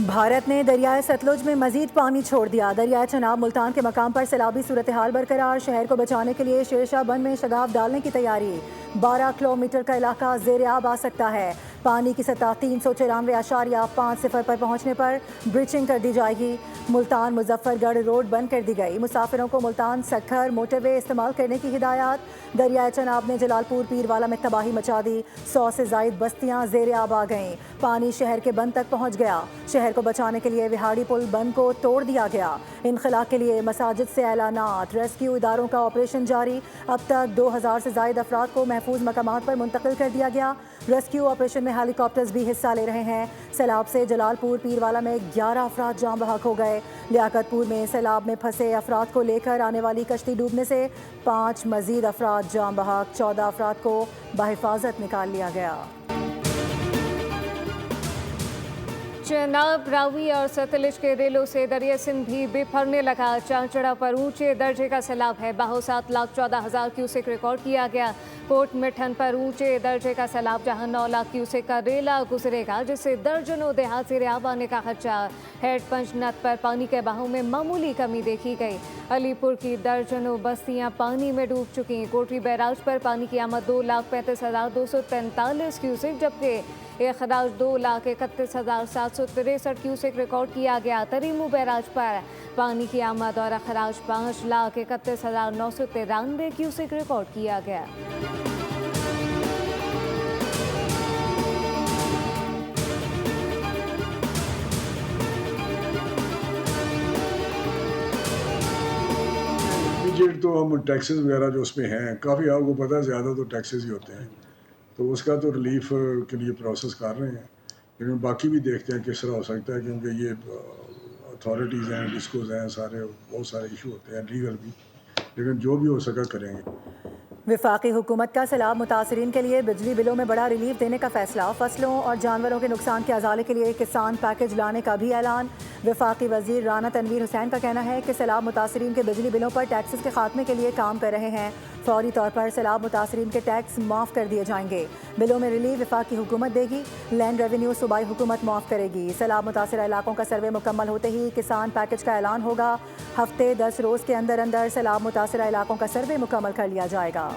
भारत ने दरियाए सतलुज में मजीद पानी छोड़ दिया। दरियाए चनाब मुल्तान के मकाम पर सैलाबी सूरत हाल बरकरार। शहर को बचाने के लिए शेरशाह बंद में शगाफ डालने की तैयारी। 12 किलोमीटर का इलाका ज़ेर आब आ सकता है। पानी की सतह 394.5 पर पहुंचने पर ब्रीचिंग कर दी जाएगी। मुल्तान मुजफ्फरगढ़ रोड बंद कर दी गई। मुसाफिरों को मुल्तान सखर मोटरवे इस्तेमाल करने की हिदायत। दरियाए चनाब ने जलालपुर पीरवाला में तबाही मचा दी। 100 से जायद बस्तियां ज़ेर आब आ गईं। पानी शहर के बंद तक पहुंच गया। शहर को बचाने के लिए विहाड़ी पुल बंद को तोड़ दिया गया। इनखला के लिए मसाजिद से ऐलानात। रेस्क्यू इदारों का ऑपरेशन जारी। अब तक 2000 से जायद अफराद को महफूज मकामात पर मुंतकिल कर दिया गया। रेस्क्यू ऑपरेशन में हेलीकॉप्टर्स भी हिस्सा ले रहे हैं। सैलाब से जलालपुर पीरवाला में 11 अफराद जाम बहक हो गए। लियाकतपुर में सैलाब में फंसे अफराद को लेकर आने वाली कश्ती डूबने से 5 मजीद अफराद जाम बहक। 14 अफराद को बहिफाजत निकाल लिया गया। चनाब, रावी और सतलुज के रेलों से दरिया सिंध भी बिफरने लगा। चांचड़ा पर ऊंचे दर्जे का सैलाब है। बाहो 7,14,000 क्यूसेक रिकॉर्ड किया गया। कोट मिठन पर ऊंचे दर्जे का सैलाब, जहां 9 लाख क्यूसेक का रेला गुजरेगा, जिससे दर्जनों देहात से आब आने का खदशा। हेड पंचनद पर पानी के बहाव में मामूली कमी देखी गई। अलीपुर की दर्जनों बस्तियां पानी में डूब चुकी। कोटरी बैराज पर पानी की आमद 2,35,243 क्यूसेक, जबकि खराज 2,31,763 क्यूसेक रिकॉर्ड किया गया। तरीमू बैराज पर पानी की आमद और खराज 5,31,993 क्यूसेक रिकॉर्ड किया गया। इमीडिएट तो हम टैक्सेस वगैरह जो उसमें हैं काफ़ी, आपको पता है ज़्यादा तो टैक्सेस ही होते हैं, तो उसका तो रिलीफ के लिए प्रोसेस कर रहे हैं। लेकिन बाकी भी देखते हैं किस तरह हो सकता है, क्योंकि ये अथॉरिटीज़ हैं, डिस्कोज हैं, सारे बहुत सारे इशू होते हैं लीगल भी, लेकिन जो भी हो सका करेंगे। वफाकी हुकूमत का सैलाब मुतासरीन के लिए बिजली बिलों में बड़ा रिलीफ देने का फैसला। फसलों और जानवरों के नुकसान के अजाले के लिए किसान पैकेज लाने का भी ऐलान। वफाकी वजीर राना तनवीर हुसैन का कहना है कि सैलाब मुतासरीन के बिजली बिलों पर टैक्सेस के खात्मे के लिए काम कर रहे हैं। फौरी तौर पर सैलाब मुतासरीन के टैक्स माफ़ कर दिए जाएंगे। बिलों में रिलीफ वफाकी हुकूमत देगी। लैंड रेवेन्यू सूबाई हुकूमत माफ़ करेगी। सैलाब मुतासर इलाकों का सर्वे मुकम्मल होते ही किसान पैकेज का ऐलान होगा। हफ्ते 10 रोज़ के अंदर अंदर सैलाब मुतासर इलाकों का सर्वे मुकम्मल कर लिया जाएगा।